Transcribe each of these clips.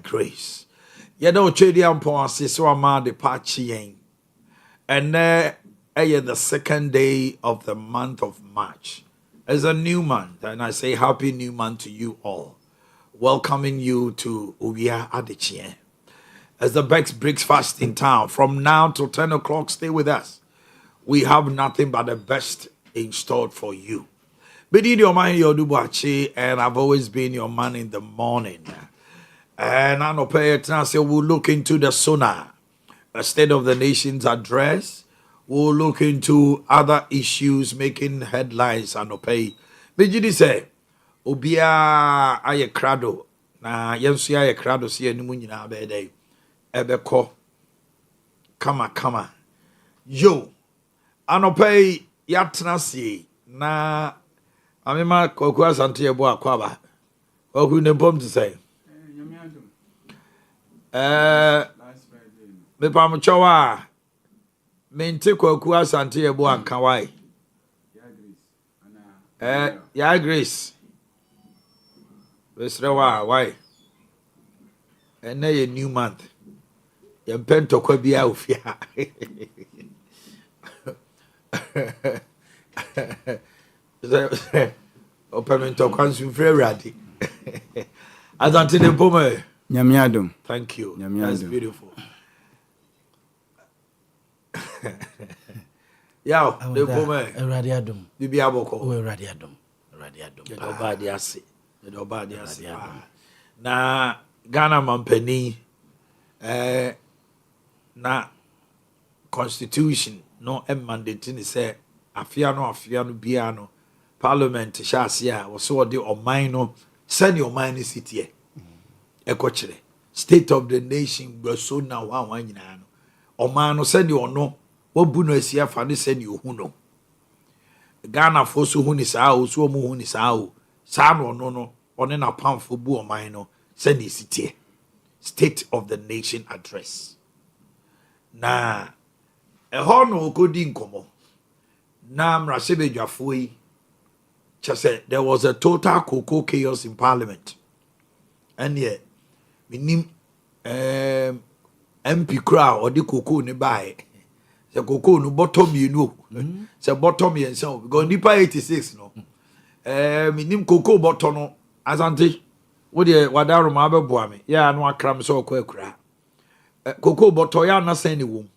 grace. You know, Chedi Ampon says, Ade Kyeɛ. And the second day of the month of March. It's a new month, and I say happy new month to you all. Welcoming you to Owia Ade Kyeɛ. As the best breakfast in town, from now till 10 o'clock, stay with us. We have nothing but the best in store for you. But in Omanhene Yaw Adu-Boakye, and I've always been your man in the morning. And I know pay attention, we'll look into the sonar, a State of the Nation's address. We'll look into other issues making headlines and pay. But you say, Obia aye crado, na yensu aye crado si enimu nyina abede. Ebeko, kama. Yo, anopay yatna si na amema koku asante ebo akwaba. Koku ne bom to say. Me pam chowa mente koku asante ebo anka wai. Ya Grace. Why? And now a new month. You pen to be out here. Open to consume very ready. As until the poem. Nyamiadum. Thank you. That's beautiful. Yeah, the poem. Radiadum. The Biaboko. Radiadum. Na Ghana mampani na constitution no mandate ni say afia no bia no parliament shasia wo so de oman no send oman ni city e kire state of the nation so na wa nyina no oman no send ono wabu no asia fa ne send ohu no Ghana for so hu ni saa o so mu hu ni saa o saa no one na pamfo bu oman no send the city State of the Nation address na ho no kodi nkomo na mrasebe dwafo yi chase there was a total cocoa chaos in parliament and yet minim MP crowd or the cocoa ne buy the cocoa no bottom you know se bottom yen so because nipa 86 no minim cocoa bottom no asante wo de wadaro ma abeboa me ya no akram so akura cocoa bottom ya na sen ni wom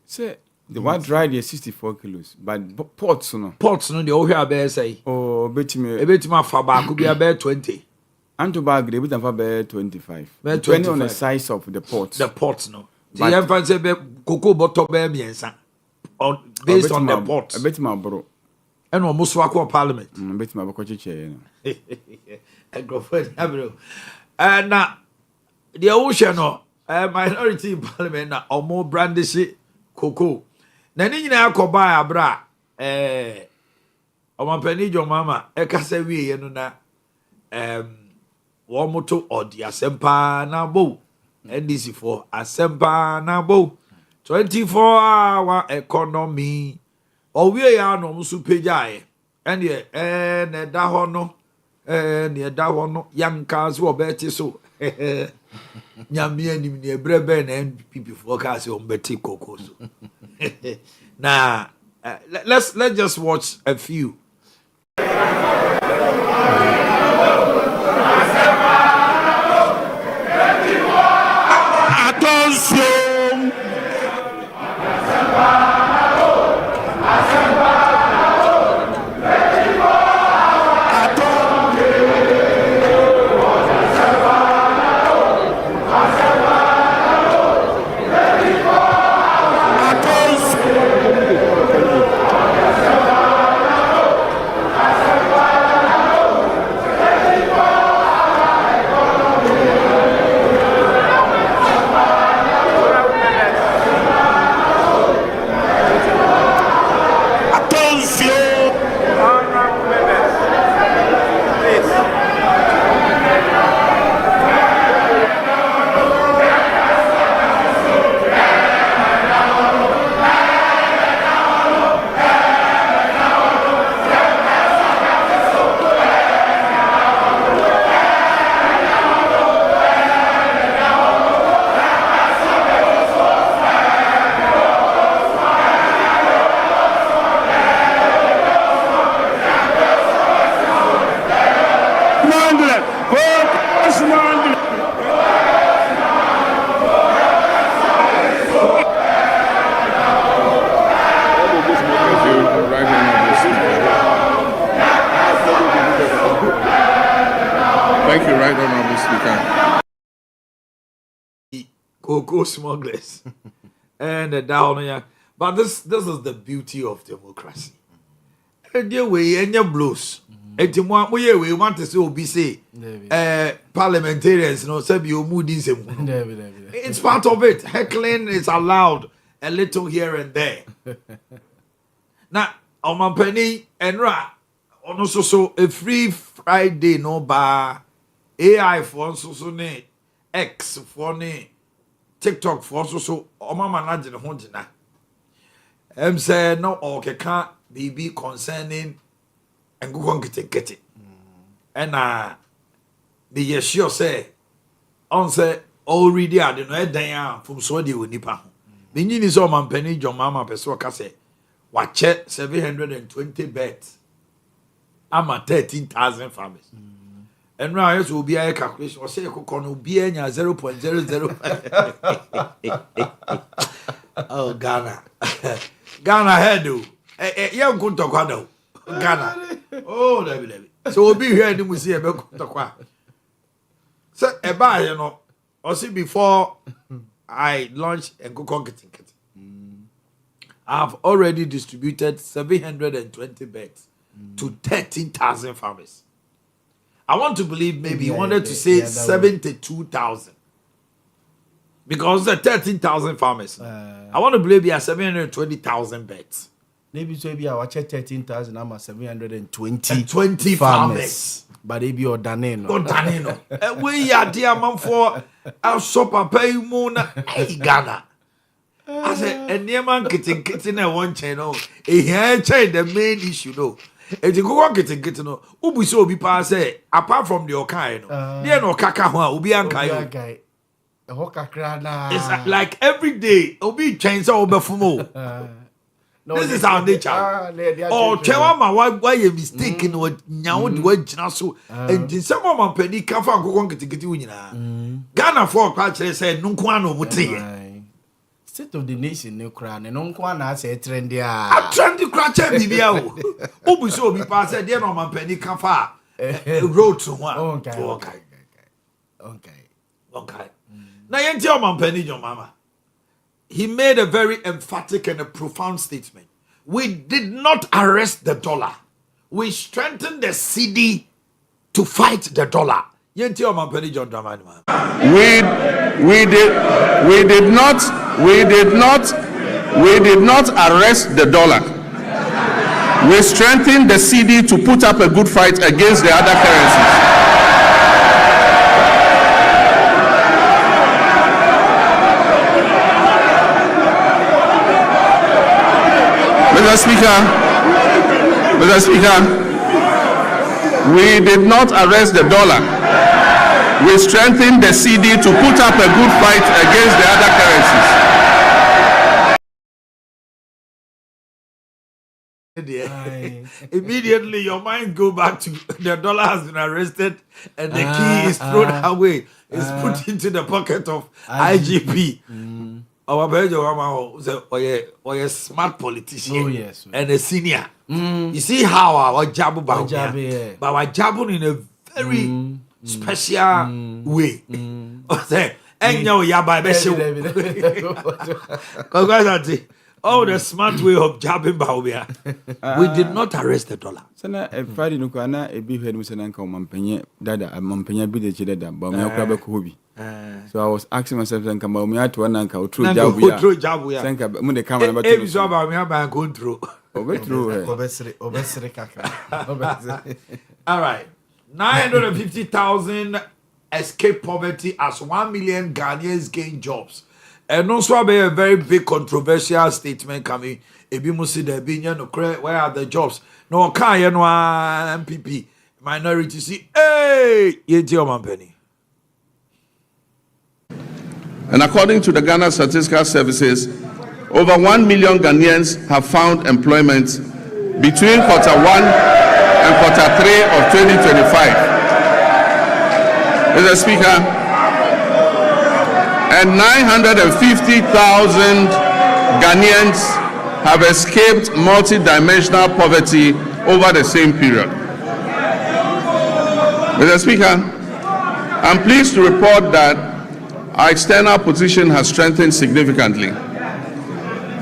say the one dried is 64 kilos but pots no de o hwa be say oh betime afa ba ko bia be 20 anto bag de betam fa be 25 depending on the size of the pot no the yan say be cocoa bottom be miensa based on the pot betima bro and o muso akọ parliament betima bako cheche no agrofed abro na the ocean no minority in parliament na omo brandish cocoa na ni nyina akoba abra omampani jo mama e kasa wie no na wo moto odi asempa na bo NDC for asempa na bo 24-hour economy owie ya no msu pejae ene na da ho no ne da ho no yanka so obeti so nyame anim ne brebe na NPP for ka se ombeti cocoa so now let's just watch a few. cocoa smugglers. And the down here. But this is the beauty of democracy. And there we and your blues. And we want to say parliamentarians, say you mood is it's part of it. Heckling is allowed a little here and there. Now, Omanhene and also so a free Friday no bar AI for so ne X for ne TikTok for so Omama na de ho dina. Say no okay can be concerning and go on get it. And the yesure say on say already I don't know dan from so de onipa ho. The nyini so Omanhene John Mama person ka say watch 720 bets. I'm at 13,000 farmers. And now yes will be a calculation or say will be 0.005. Oh Ghana. Ghana head do. Yeah, good to Ghana. Ghana. Oh, David. So we'll be here and we see a bit to so a buy, you know, or see before I launch and go conquering. I've already distributed 720 beds to 13,000 farmers. I want to believe maybe he wanted to say 72,000. Because the 13,000 farmers. I want to believe he has 720,000 beds. Maybe so be our 13,000, I'm 720 20 farmers. But they be or Daneno. Or Daneno. We are dear man for our shopper pay moon. Hey, Ghana. I said, and near man getting a one channel. A hair chain, the main issue, though. And you go on getting no. Ubu so be pass apart from the Okaino. There no Kakawa, Ubi and Kayo. It's like every day, Ubi change over Fumo. This is our nature. Oh, Chewama, why you mistaken what now do what Jinasu and in some of my penny Kafa go on getting Ghana for Patch said, Nunquano Muti. State of the nation, no crown, and on Kwana say trendy. A trendy cratcher, Bibiao. Ubu so be passed, dear no man penny Kafa. Road to one. Okay. Now, you tell Omanhene your mama. He made a very emphatic and a profound statement. We did not arrest the dollar. We strengthened the cedi to fight the dollar. You tell Omanhene John Dramani. We did not arrest the dollar. We strengthened the cedi to put up a good fight against the other currencies. Mr. Speaker, we did not arrest the dollar. We strengthened the cedi to put up a good fight against the other currencies. Immediately your mind go back to the dollar has been arrested and the key is thrown away. It's put into the pocket of IGP. Our Belgium was a smart politician and a senior. You see how our jabu but our jabu in a very special way. Oh, the smart way of jabbing Baubia. We did not arrest the dollar. Sana Friday no kana e bi hwed musa nanka Omanhene dada Omanhene bi de dada ba me akra be ko bi. So I was asking myself then come me at one nanka otro jabu ya. Sanka mu de camera ba to. E so ba me ba control. Obesere kaka. All right. 950,000 escape poverty as 1 million Ghanaians gain jobs. And also a very big controversial statement coming. Ebi musi de binya no where are the jobs? No can no MPP minority see. Hey, yeti Omanhene. And according to the Ghana Statistical Services, over 1 million Ghanaians have found employment between Q1 and Q3 of 2025. Mr. Speaker, and 950,000 Ghanaians have escaped multi-dimensional poverty over the same period. Mr. Speaker, I'm pleased to report that our external position has strengthened significantly.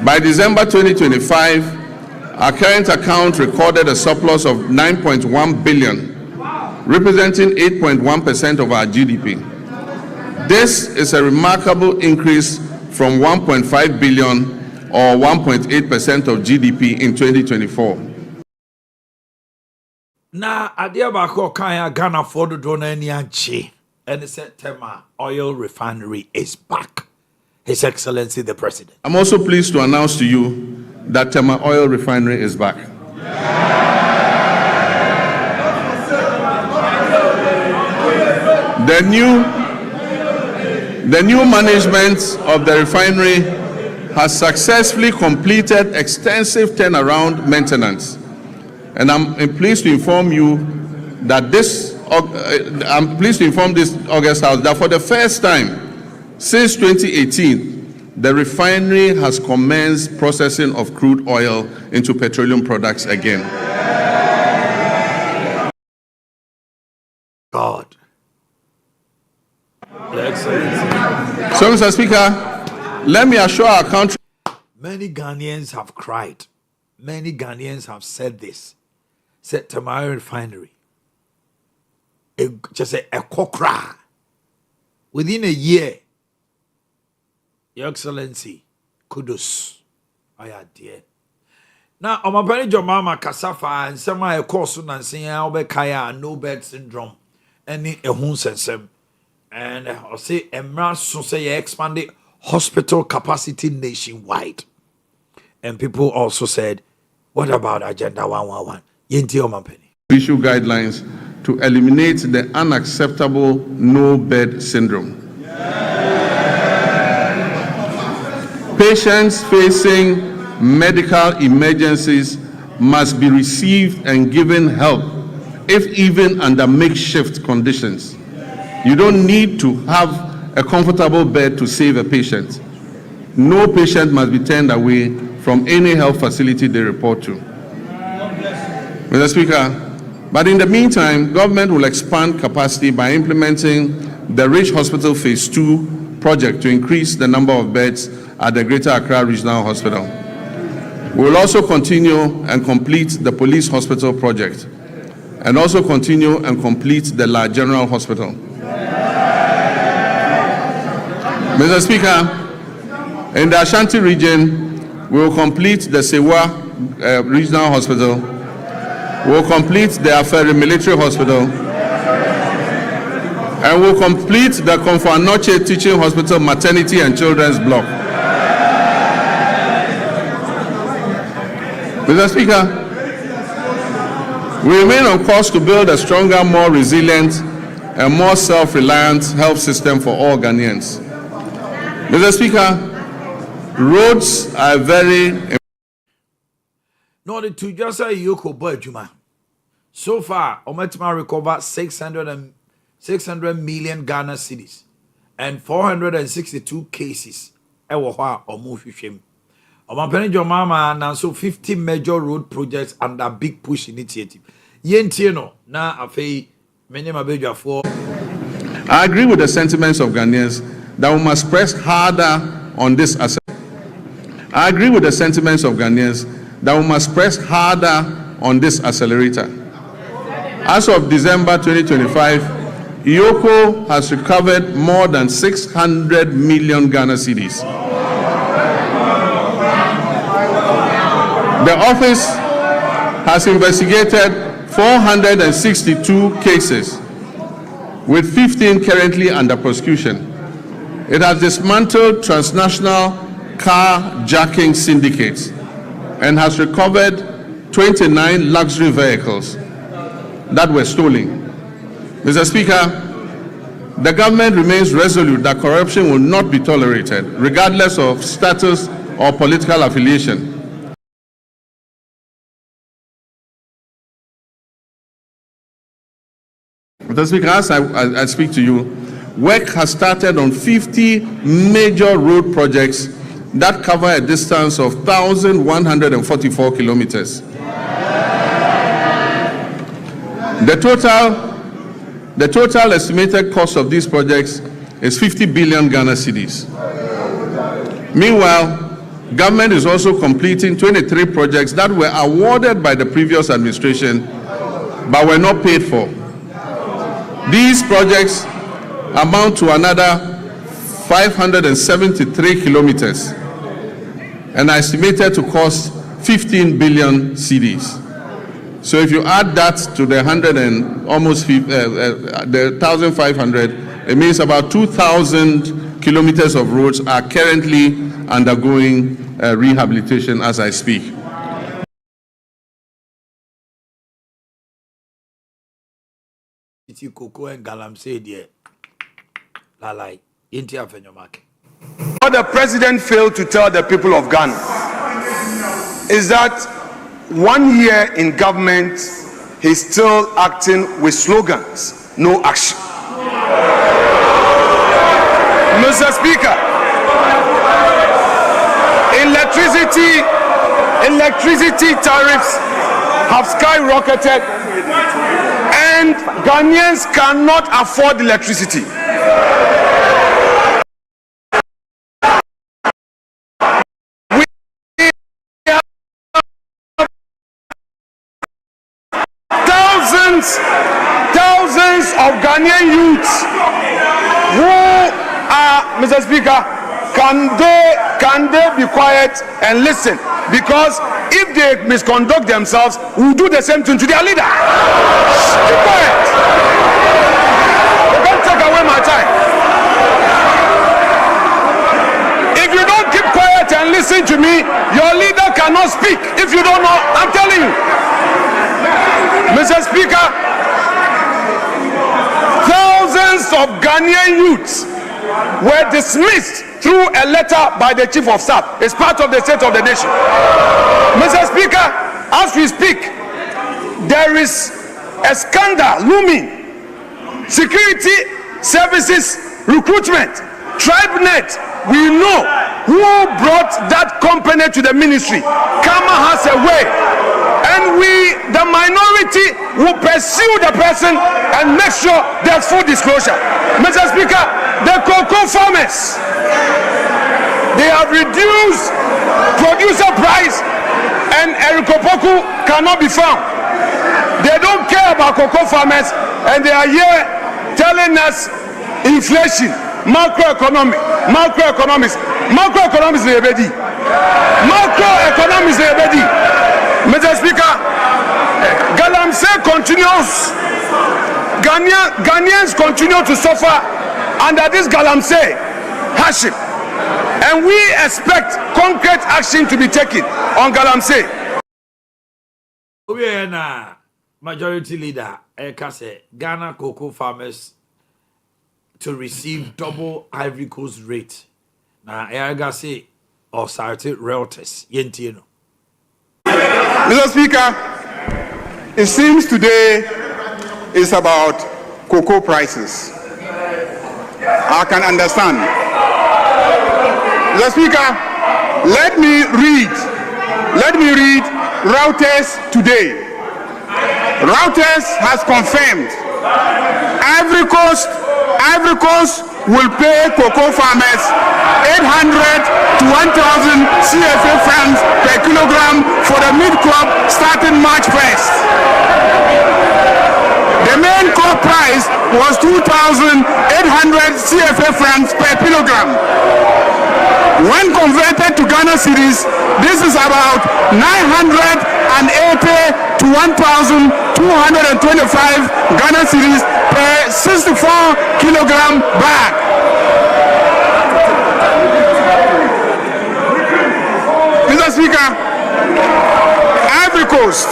By December 2025, our current account recorded a surplus of 9.1 billion, representing 8.1% of our GDP. This is a remarkable increase from 1.5 billion or 1.8% of GDP in 2024. Na adeɛ baako ɔkan Ghana for dodo na ani agye and said Tema Oil Refinery is back. His Excellency the President. I'm also pleased to announce to you that Tema Oil Refinery is back. The new management of the refinery has successfully completed extensive turnaround maintenance. And I'm pleased to inform you that this August House that for the first time since 2018, the refinery has commenced processing of crude oil into petroleum products again. God. Your Excellency. So, Mr. Speaker, let me assure our country. Many Ghanaians have cried. Many Ghanaians have said this. Said Tamari Refinery. Just a cocra. Within a year, Your Excellency, kudos. I dear. Now, on my penny Jomama Kasafa and some I course and saying Albert Kaya no bed syndrome. Any a home sensem. And I'll say Emra so say expanded hospital capacity nationwide. And people also said, what about Agenda 111? Yenti on my penny. Issue guidelines to eliminate the unacceptable no bed syndrome. Patients facing medical emergencies must be received and given help, if even under makeshift conditions. You don't need to have a comfortable bed to save a patient. No patient must be turned away from any health facility they report to. Mr. Speaker, but in the meantime, government will expand capacity by implementing the Rich Hospital Phase 2 project to increase the number of beds at the Greater Accra Regional Hospital. We will also continue and complete the Police Hospital project and also continue and complete the La General Hospital. Mr. Speaker, in the Ashanti region, we will complete the Sewa Regional Hospital. We will complete the Aferi Military Hospital. And we will complete the Komfo-Anokye Teaching Hospital Maternity and Children's Block. Mr. Speaker, we remain on course to build a stronger, more resilient, and more self-reliant health system for all Ghanaians. Mr. Speaker, roads are very No, the two just say Yoko Bajuma. So far, Ometima recovered 600 million Ghana cedis and 462 cases. Ewa Omushim. Omampeni Jomama announced 50 major road projects under Big Push initiative. Yentieno na afei menema beja for. I agree with the sentiments of Ghanaians that we must press harder on this I agree with the sentiments of Ghanaians that we must press harder on this accelerator. As of December 2025, Yoko has recovered more than 600 million Ghana cedis. The office has investigated 462 cases, with 15 currently under prosecution. It has dismantled transnational carjacking syndicates and has recovered 29 luxury vehicles that were stolen. Mr. Speaker, the government remains resolute that corruption will not be tolerated, regardless of status or political affiliation. Mr. Speaker, as I speak to you, work has started on 50 major road projects that cover a distance of 1,144 kilometers. The total estimated cost of these projects is 50 billion Ghana cedis. Meanwhile, government is also completing 23 projects that were awarded by the previous administration but were not paid for. These projects amount to another 573 kilometers and are estimated to cost 15 billion cedis. So if you add that to the 100 and almost the 1,500, it means about 2,000 kilometers of roads are currently undergoing rehabilitation as I speak. What the president failed to tell the people of Ghana is that 1 year in government, he's still acting with slogans, no action. Mr. Speaker, electricity tariffs have skyrocketed and Ghanaians cannot afford electricity. Thousands of Ghanaian youths who are, Mr. Speaker, can they be quiet and listen? Because if they misconduct themselves, we'll do the same thing to their leader. Keep quiet. You can't take away my time. If you don't keep quiet and listen to me, your leader cannot speak. If you don't know, I'm telling you. Mr. Speaker, thousands of Ghanaian youths were dismissed through a letter by the Chief of Staff. It's part of the State of the Nation. Mr. Speaker, as we speak, there is a scandal looming. Security services recruitment, TribeNet, we know who brought that company to the ministry. Kama has a way. And we, the minority, will pursue the person and make sure there's full disclosure. Mr. Speaker, the cocoa farmers, they have reduced producer price and Erikopoku cannot be found. They don't care about cocoa farmers and they are here telling us inflation, macroeconomics, Mr. Speaker, Galamsey continues. Ghanaians continue to suffer under this Galamsey hardship, and we expect concrete action to be taken on Galamsey. Owia majority leader say Ghana cocoa farmers to receive double Ivory Coast rate. Now I say or started realtors yentino. Mr. Speaker, it seems today is about cocoa prices. I can understand. Mr. Speaker, let me read Reuters today. Reuters has confirmed Ivory Coast will pay cocoa farmers 800 to 1,000 CFA francs per kilogram for the mid-crop starting March 1st. The main crop price was 2,800 CFA francs per kilogram. When converted to Ghana cedis, this is about 980 to 1,225 Ghana cedis per 64 kilogram bag. Mr. Speaker, Ivory Coast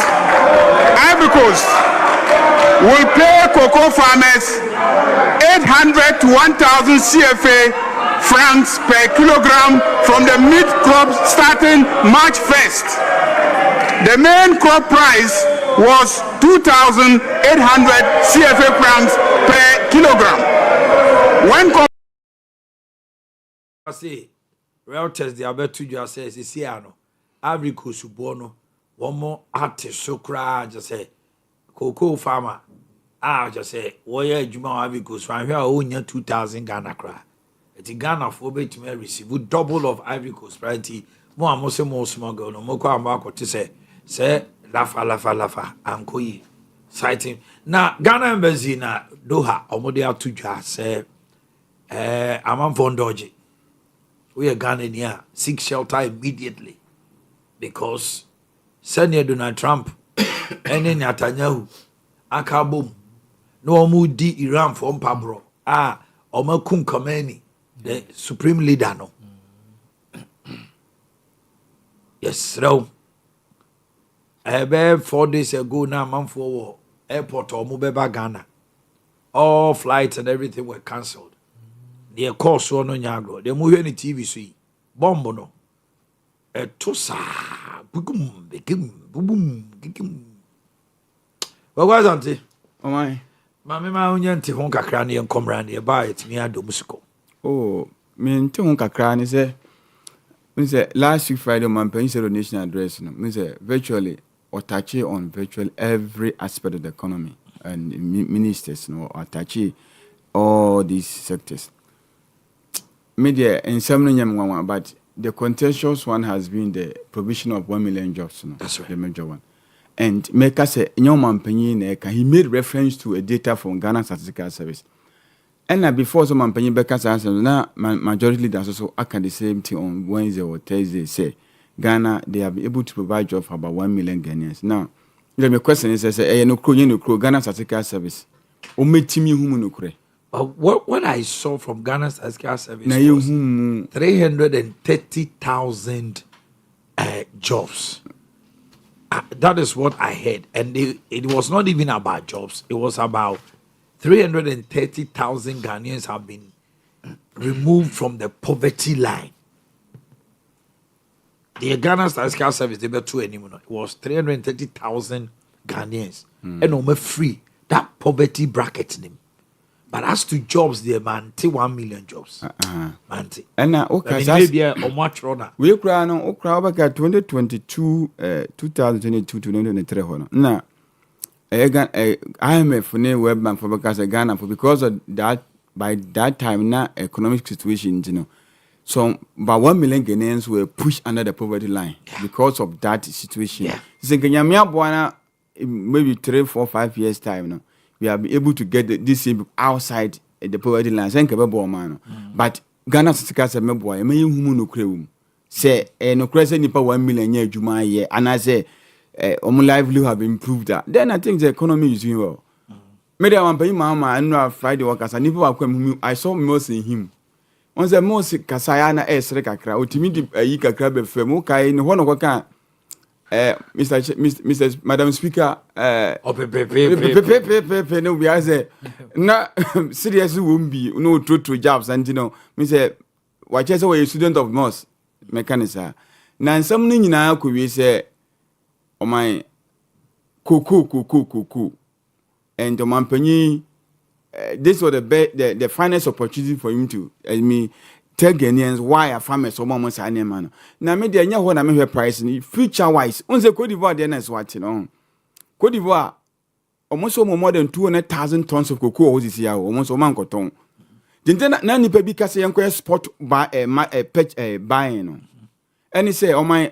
will pay cocoa farmers 800 to 1,000 CFA francs per kilogram from the mid-crop starting March 1st. The main crop price was 2,800 CFA francs per kilogram. When I say, Reuters the Alberto just says, "Siano, Ivory Coast Subono, one more artist so cry just say, cocoa farmer, I just say, why Juma Ivory Coast? Right here, only 2,000 Ghana cry. It's Ghana for be to receive double of Ivory Coast. Right? More more small girl. No more come to say lafa ankoyi citing. Now Ghana embassy na Doha omode atuja say amam fondoji. We are Ghanaian seek shelter immediately because Senator Donald Trump and Netanyahu akabom no omu di Iran from Pabro omakum Khomeini the supreme leader no. Yes, no. About 4 days ago now, month for airport or Mubeba Ghana. All flights and everything were cancelled. The course on Nyagro. They move any TV see. Bombo no. Tosa. Boom. Well, why auntie? Oh my. Mamma my own yanti honka cranny and come round nearby it me a musical. Oh, me to honka cranny say. Me say last week Friday, my penny said national address. Me say virtually or touch on virtually every aspect of the economy and ministers, or touch all these sectors. Media and some but the contentious one has been the provision of 1 million jobs. That's right. The major one. And make us say, he made reference to a data from Ghana Statistical Service. And before some company Becca's answer, now majority leaders also can the same thing on Wednesday or Thursday. Say Ghana, they have been able to provide jobs for about 1 million Ghanaians. Now, the question is, say, no Ghana Statistical Service. What I saw from Ghana Statistical Service was 330,000 jobs. That is what I heard. And it was not even about jobs. It was about 330,000 Ghanaians have been removed from the poverty line. The Ghana Statistical Service, they were two anymore. It was 330,000 Ghanaians. And no free that poverty bracket name. But as to jobs, they man 1 million jobs. And now, okay, maybe a much runner. We cry no okra back 2022, 2022 to 2023. Now, IMF ne World Bank for Ghana because of that. By that time, now economic situation, so about 1 million Ghanaians were pushed under the poverty line because of that situation. Maybe 3, 4, 5 years time now. We have been able to get this outside the poverty line. But Ghana Statistical Service boy, me humu no krewum. Say no krese nipa 1 million year juma year, and I say livelihood have improved that. Then I think the economy is doing well. Me dey wan pay mama and no Friday workers and people akwam I saw most in him. Once the most kasaya na esre kakra, otimi di yi kakra be fam, kai no hono kwaka Mr. Madam Speaker, no, we are say, na seriously won't be no true jobs, and me say, watch as a student of Moss Mechanica. Now, something in our could we say, oh my, cuckoo, and the company, this was the finest opportunity for him to, tell Ghanaians why a farmer so much an man. Now, maybe I know what I'm here pricing future wise. On the Cote d'Ivoire, then is watching on Cote d'Ivoire. Almost more than 200,000 tons of cocoa this year, almost a man cotton. Then Nanny Baby Cassia spot by a pet buying. And he say, oh my,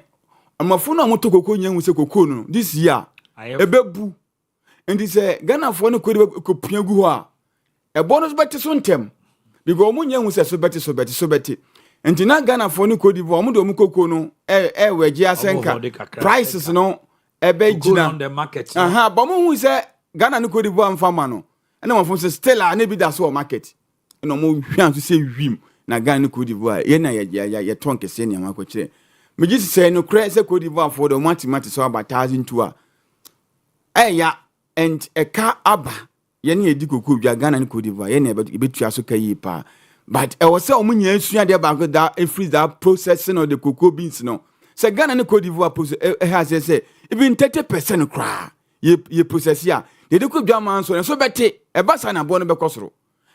I'm a phone to cocoa young with a cocoa this year. A babu. And he say, Ghana for no could a bonus better soon tem. Because Munya was so better. And to not Ghana for no Cote d'Ivoire, Mudo Mukoko no, where Giasenka prices no, a bed on the market. But who say Ghana no Cote d'Ivoire and Famano. And no one from Stella, maybe that's all market. No more to say him, na Ghana Cote d'Ivoire, ya tonke senior Macoche. Me just say no crazy Cote d'Ivoire for the mathematics so about 1,000 to and a car abba. Yeni ediko ku bia Ghana ni Cote d'Ivoire yeni ebetua so kayi pa but e was say omunya ensua de back that freeze that processing of the cocoa beans no say Ghana ni Cote d'Ivoire process has say even 30% cra ye process ya de ku bia man so bete e basa na bo no bekosoro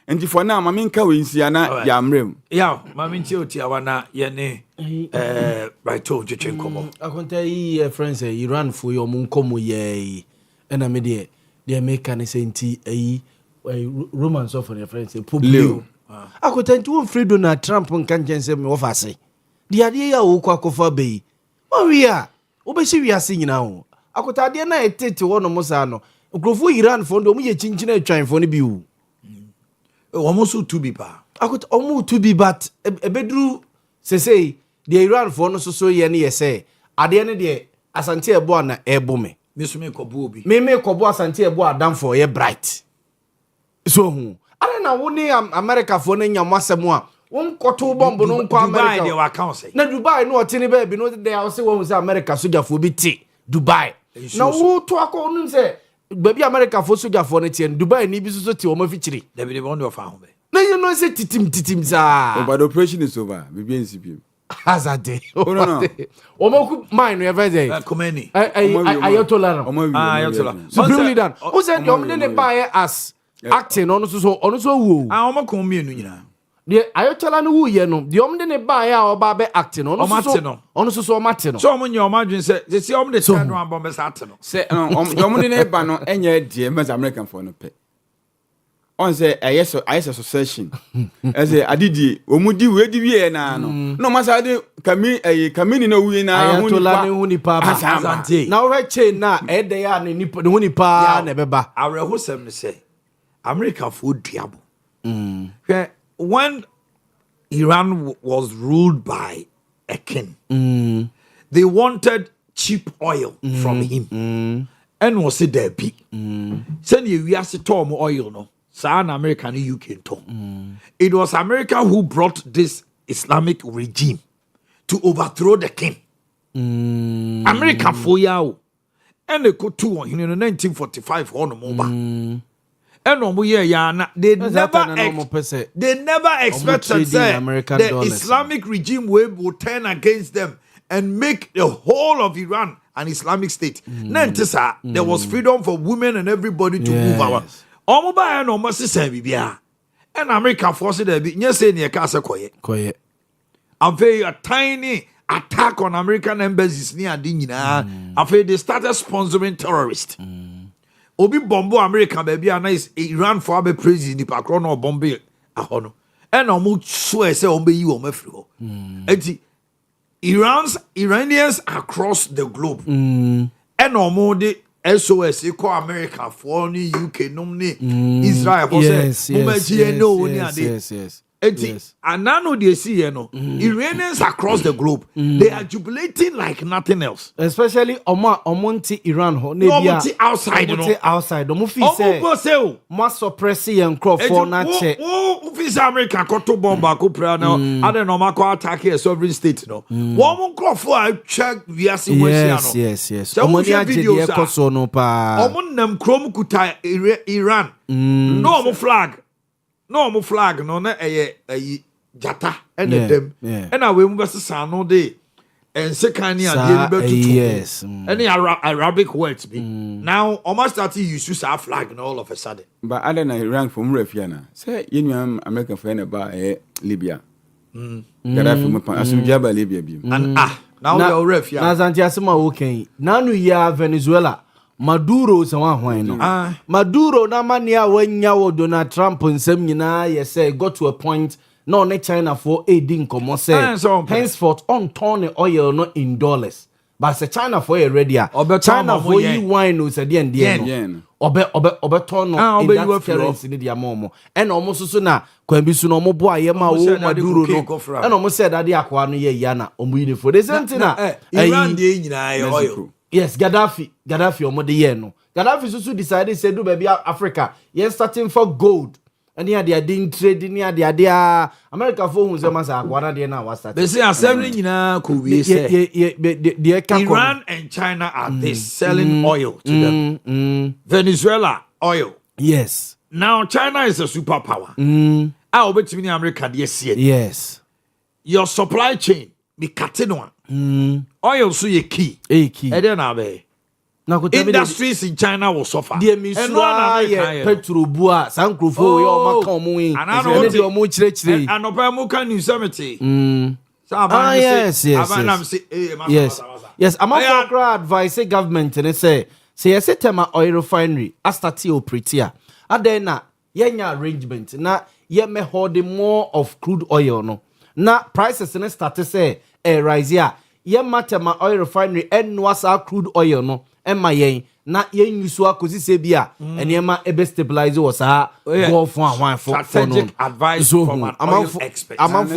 enti for now mama nka we nsia na ya mrem ya mama nti oti awana yene right to twetwen komo akonta yi friends Iran for yo mun komo ye na me de the American is saying Roman so for your friends say Leo. Akotanti won free Donald Trump nkan jense me wo fa se. De ade ya wo kwa kofa bei. Owia, obeshi wiase nyina ho. Akotade na etete wo no musa no. Okrofo Iran fo ndo mu ye chinchina atwan fo no bi wu. Omo to be pa. Akot omo to be but ebedru say the Iran fo no so ye ne ye say ade ne de asante ebo na ebo me. Me so me kobo obi. Me kobo asante ebo adam for ye bright. So hu. Are na wo ni America fo no nya masem a won koto bomb no nko America. Dubai dey wa kan say. Na Dubai no otini be bi no dey I say won say America soja fo bi ti Dubai. Na wo to akọ no say baby America fo soja fo no ti Dubai ni bi so ti o ma fichiri. Dey be won dey fa ho be. Na you know say titim za. Oh, but the operation is over. Bibi NCP. Hazade. Oh no. Omoku mine you ever say. Komeni. Ayatola. Ayatola. Supreme leader. Who said you dey buy as acting ono so wo. Omo kon mienu nyina. The Ayatola no wu ye no. The omde ne buy a oba be acting ono so omate no. So omo nya omadwen say omo dey stand one bomb say ate no. Say omde ne ba no enye die mas American for no pe. On say I succession. As adidi omudi we di wie na no. No masa de kami no wi na Ayatola ne hu ni pa ba. Na we chain na e de ya ne nipa ne hu ni pa na beba. Awrehosem ne say America for diabo. When Iran was ruled by a king, they wanted cheap oil from him. And was it there big? Send you we asked Tom oil no. San American UK Tom. It was America who brought this Islamic regime to overthrow the king. America for yaw. And they could two in 1945 on mobile. And they never expected the Islamic regime would turn against them and make the whole of Iran an Islamic state. There was freedom for women and everybody to move out. And America forced it. A tiny attack on American embassies near Dinina. They started sponsoring terrorists. Obi bombo America baby and nice Iran for abe praise ni pakro no bombe ahono e na omo swear say ombe yi omo afro enti Iranians across the globe e na omo de SOS ko America for ni UK no ni Israel for say omo ji no ni ade enti anano de see no Iranians across the globe they are jubilating like nothing else, especially omonti Iran ho na bia outside omo fi say mo suppress yen crop for na che o fi say America koto bomba ko pra na ade no makọ attack a sovereign state no wo mo crop for a check we are see yes omo ni age de ekoso no pa omo nam krom kuta Iran no mo flag no na jata and them and we must say no dey and second year yes any Arabic words be now almost start to use our flag and all of a sudden but other than rank from Refiana say you know American friend about Libya Gaddafi mo pa asumja ba Libya bi and now we are Refiana na zanti asema okay now no ya Venezuela Maduro se wan hwan no Maduro na mania wanya wo Donald Trump nsem nyina ye say got to a point no ne China for aiding komo say henceforth on turn oil no in dollars but say China for ready China for you wine no say dey no obe turn no in that currency ni dia momo and almost so na kwan bi so no mo bo aye ma wo Maduro no and almost said that dia kwa no ye ya na omo uni for the same thing na Iran dey nyina oil. Yes, Gaddafi omo de ye no. Gaddafi so decided say do baby Africa. Yes, starting for gold. And here they are doing trading here they are America for who say masa akwana de na was start. They say assembly nyina ko we say. Iran and China are they selling oil to them. Venezuela oil. Yes. Now China is a superpower. Obetimi America dey see it. Yes. Your supply chain be cutting one. Oil so ye key. Industries in China will suffer. And one petrol bua sankrofo we o maka omo yin. And dey omo chire. And opa mo kan new cemetery. Yes. Yes, I'm for advice government and say say yes tema oil refinery astati operate aden na yenya arrangement na ye me holding more of crude oil no na prices ne start say rise ya ye matema oil refinery en wasa crude oil no emma yen na yen yusu akosi se bia enema ebe stabilize was ha go for one for strategic advice from an oil expert. Among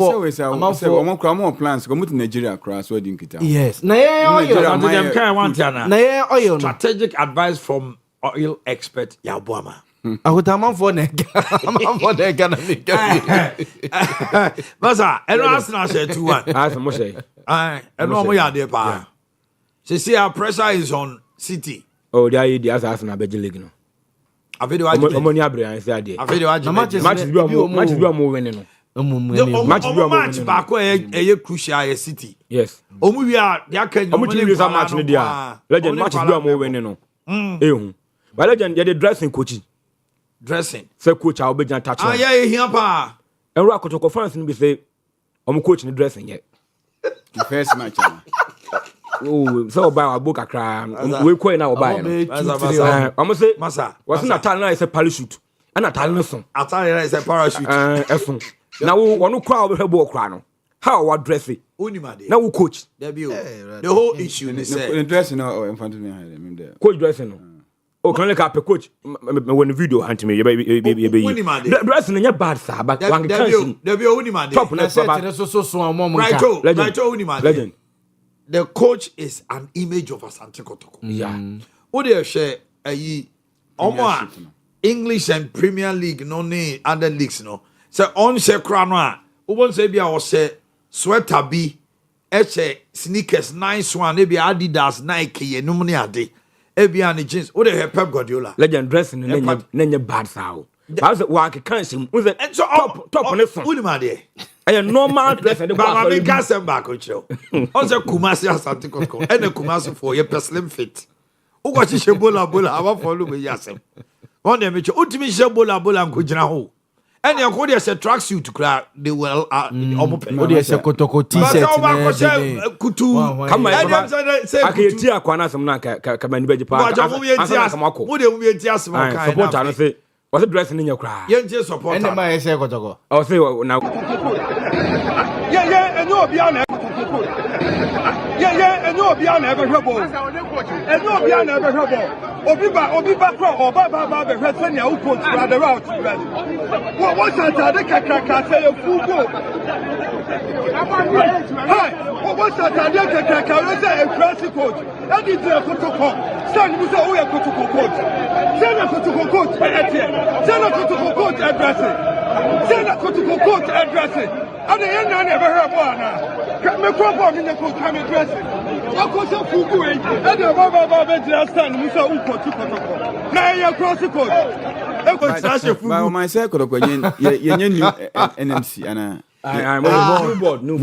plans go to Nigeria cross wedding kita. Yes. Na ye oil na ye oil strategic advice from oil expert Yabuama. Ahutaman for nega na me. Masa, eno asna say 2-1. As mo say. Eno mo ya dey pa. See our pressure is on City. Oh, they the Arsenal be league no. Afedo waji. Omoni abre say ade. Afedo waji. Matches bi o winning no. Match back e crucial e City. Yes. Omu wi a dia kan omu ti wi match no dia. Legend matches bi o winning no. Ehun. But legend dey dressing coach. Dressing. Say coach a obegina touch. Ah yeah, here pa. Enro akotoko France no be say omu coach ni dressing yet. The first match. Oh, so buy a book akra. We ko na buy no. Omo say Masa. Was na tal na say parachute. Ana tal no so. Atare na say parachute. Efun. Na wo no kra we hebo kra no. How what dress it? Onimade. Na wo coach. The whole issue is the dressing or in front of me there. Coach dressing no. Oh, can I look coach? When the video hunt me, dressing in your bad sir, but one can there be Onimade. Top na so mom. Right, Onimade. Legend. The coach is an image of Asante Kotoko. Yeah. What they share Omo English and Premier League no ne other leagues no. So on share crown one say bia o say sweater bi sneakers nice one e be Adidas Nike no money ade e be an jeans what they Pep Guardiola. Legend dressing nenye bad sao. But say wa kan sim we say top on the phone. Onimade. A normal dress and the Baba me can send back o chiro. On say Kumasi Asante Kotoko and the Kumasi for your slim fit. Who got you bola aba follow me yasem. One dem me ultimate she bola nko gina ho. And you go there say track suit to cry they will open. O dey say Kotoko t-shirt na kutu. Come on. Say aketi akwana sem na ka mani beji pa. Wo dey we enti asem kan. Support an say was dressing in your cry. Yenje support. And my say Kotoko. I say now. Yeah, and you be on Yeah, and you be on ever trouble. And you be on ever trouble. Obiba Crow, or Baba, the Hudson, you put rather out. What's that? The Kaka say a fool go. Hey, what's that? The Kaka say a classic coach. That is a protocol. Stand with a way coach. Send a protocol coach. Send a protocol coach addressing. Send a protocol coach addressing. And the end I never heard one. Me crop in the coach come addressing. Of course, a fool and the Baba just stand with a protocol. Now you're cross the coach. By my circle, you knew NMC and I'm new board. No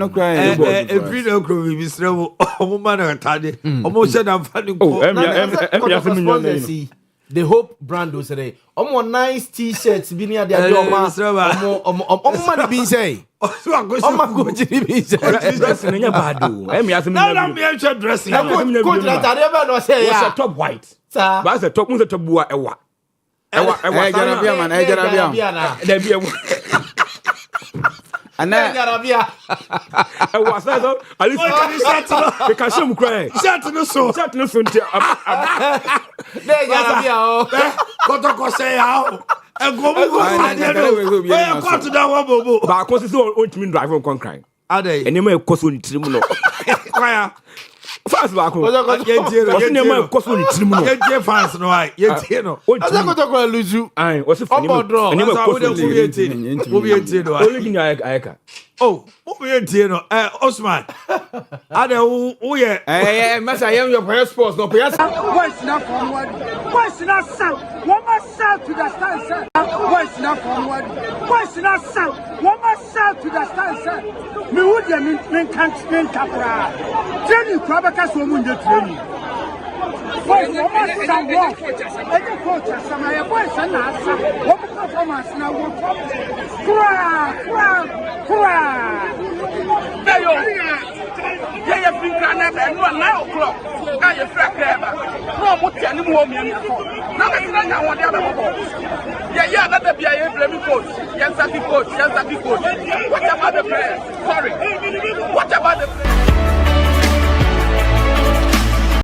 crying. Every no crew will be slow. Woman or Taddy. Almost said I'm funny. The Hope brand was say, nice t-shirts be near the man be say. Dressing in your badu. Now I'm dressing. Top white. But the top was the top boy. And then I was at least they can show me cry. Shut no so. Shut no so. Kotoko say how. And go to that one bobo. But cause it's all ultimate drive on crying. Are they? And you may cause on tribunal. Cry. Fast back. What's name of cause on tribunal? Ye fans no I. Ye no. Kotoko lose you. I was a funny. And you may cause on tribunal. Oh, no. Osman. Ade who ye? Master, I am your prayer sports. No prayer. What's not forward? What's not sound? One must sound to the stand, sir. What's not forward? What's not sound? One must sound to the stand, sir. Me would you mean can't mean capra. Training Quabaca so much training. What's not sound? Every coach, some of your boys and answer. What performance now will come? Cry. Yeah, you think 9 o'clock. Now you feel clever. No more telling me home. Now I can't want the other. Yeah, that's the BIA coach. Yes, I coach. What about the players? Sorry.